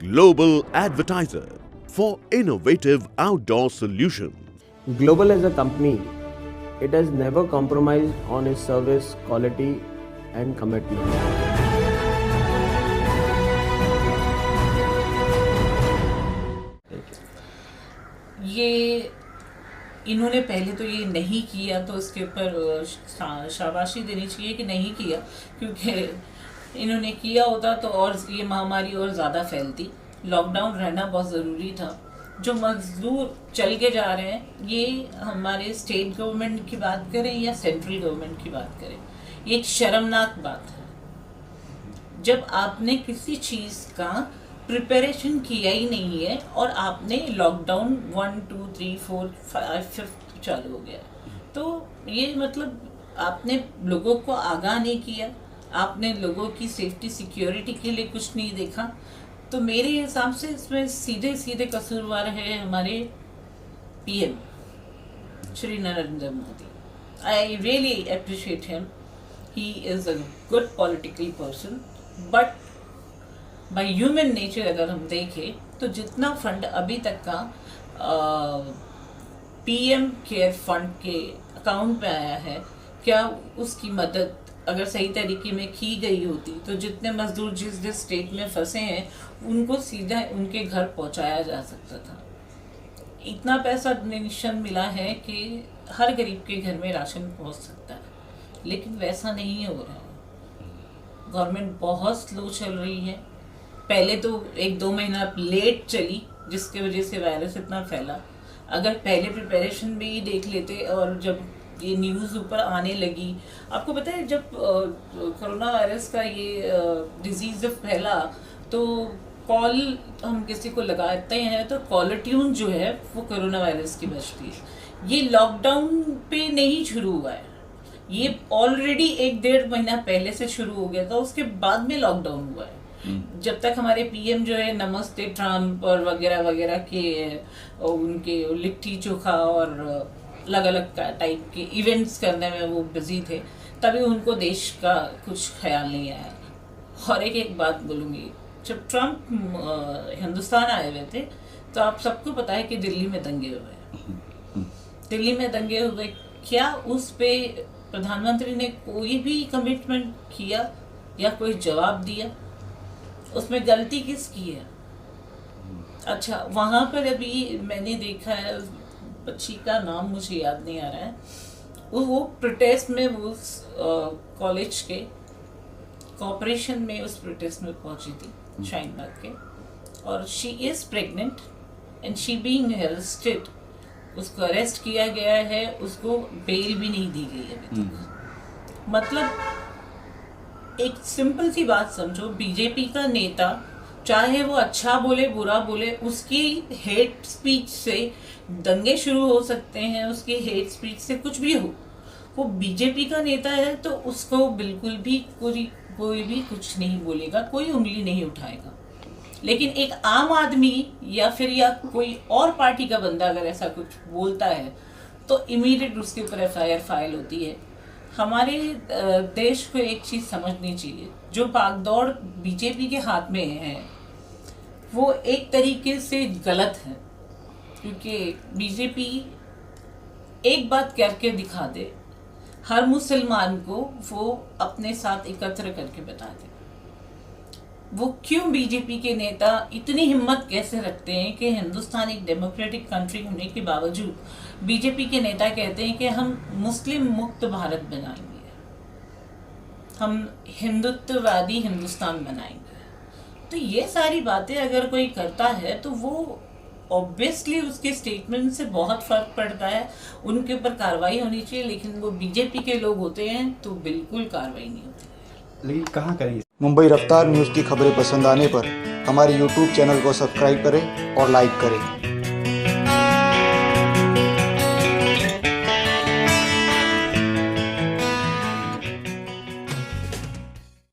Global Advertiser for innovative outdoor solutions. Global as a company, it has never compromised on its service quality and commitment. ये इन्होंने पहले तो ये नहीं किया तो इसके ऊपर शाबाशी देनी चाहिए कि नहीं किया, क्योंकि इन्होंने किया होता तो और ये महामारी और ज़्यादा फैलती। लॉकडाउन रहना बहुत ज़रूरी था। जो मजदूर चल के जा रहे हैं, ये हमारे स्टेट गवर्नमेंट की बात करें या सेंट्रल गवर्नमेंट की बात करें, ये एक शर्मनाक बात है। जब आपने किसी चीज़ का प्रिपरेशन किया ही नहीं है और आपने लॉकडाउन 1 2 3 4 5 5 चालू हो गया, तो ये मतलब आपने लोगों को आगाह नहीं किया, आपने लोगों की सेफ्टी सिक्योरिटी के लिए कुछ नहीं देखा। तो मेरे हिसाब से इसमें सीधे सीधे कसूरवार है हमारे PM Shri Narendra Modi. I really appreciate him, he is a good political person, but by human nature अगर हम देखें तो जितना फंड अभी तक का पीएम केयर फंड के अकाउंट में आया है, क्या उसकी मदद अगर सही तरीके में की गई होती तो जितने मजदूर जिस स्टेट में फंसे हैं उनको सीधा उनके घर पहुंचाया जा सकता था। इतना पैसा डोनेशन मिला है कि हर गरीब के घर में राशन पहुंच सकता है, लेकिन वैसा नहीं हो रहा है। गवर्नमेंट बहुत स्लो चल रही है। पहले तो 1-2 महीना लेट चली, जिसके वजह से वायरस इतना फैला। अगर पहले प्रिपरेशन भी देख लेते और जब ये न्यूज़ ऊपर आने लगी, आपको पता है जब कोरोना वायरस का ये डिजीज़ जब फैला तो कॉल हम किसी को लगाते हैं तो कॉलर ट्यून जो है वो कोरोना वायरस की बजती है। ये लॉकडाउन पे नहीं शुरू हुआ है, ये ऑलरेडी 1-1.5 महीना पहले से शुरू हो गया था, उसके बाद में लॉकडाउन हुआ है। जब तक हमारे पीएम जो है नमस्ते ट्रम्प और वगैरह वगैरह के उनके लिट्टी चोखा और अलग अलग टाइप के इवेंट्स करने में वो बिजी थे, तभी उनको देश का कुछ ख्याल नहीं आया। और एक बात बोलूँगी, जब ट्रम्प हिंदुस्तान आए हुए थे तो आप सबको पता है कि दिल्ली में दंगे हुए। दिल्ली में दंगे हुए, क्या उस पे प्रधानमंत्री ने कोई भी कमिटमेंट किया या कोई जवाब दिया? उसमें गलती किसकी है? अच्छा, वहाँ पर अभी मैंने देखा है, बच्ची का नाम मुझे याद नहीं आ रहा है, वो प्रोटेस्ट में वो कॉलेज के कॉर्पोरेशन में उस प्रोटेस्ट में पहुंची थी शाहीन बाग के, और she is pregnant and she being arrested. उसको अरेस्ट किया गया है, उसको बेल भी नहीं दी गई अभी तक। मतलब एक सिंपल सी बात समझो, बीजेपी का नेता चाहे वो अच्छा बोले बुरा बोले, उसकी हेट स्पीच से दंगे शुरू हो सकते हैं, उसकी हेट स्पीच से कुछ भी हो। वो बीजेपी का नेता है तो उसको बिल्कुल भी कोई भी कुछ नहीं बोलेगा, कोई उंगली नहीं उठाएगा। लेकिन एक आम आदमी या फिर या कोई और पार्टी का बंदा अगर ऐसा कुछ बोलता है तो इमीडिएट उसके ऊपर एफआईआर फाइल होती है। हमारे देश को एक चीज़ समझनी चाहिए, जो भागदौड़ बीजेपी के हाथ में है वो एक तरीके से गलत है, क्योंकि बीजेपी एक बात करके दिखा दे, हर मुसलमान को वो अपने साथ एकत्र करके बता दे। वो क्यों बीजेपी के नेता इतनी हिम्मत कैसे रखते हैं कि हिंदुस्तान एक डेमोक्रेटिक कंट्री होने के बावजूद बीजेपी के नेता कहते हैं कि हम मुस्लिम मुक्त भारत बनाएंगे, हम हिंदुत्ववादी हिंदुस्तान बनाएंगे। तो ये सारी बातें अगर कोई करता है तो वो ऑब्वियसली उसके स्टेटमेंट से बहुत फर्क पड़ता है, उनके ऊपर कार्रवाई होनी चाहिए। लेकिन वो बीजेपी के लोग होते हैं तो बिल्कुल कार्रवाई नहीं होती। लेकिन कहाँ करेंगे? मुंबई रफ्तार न्यूज़ की खबरें पसंद आने पर हमारे YouTube चैनल को सब्सक्राइब करें और लाइक करें।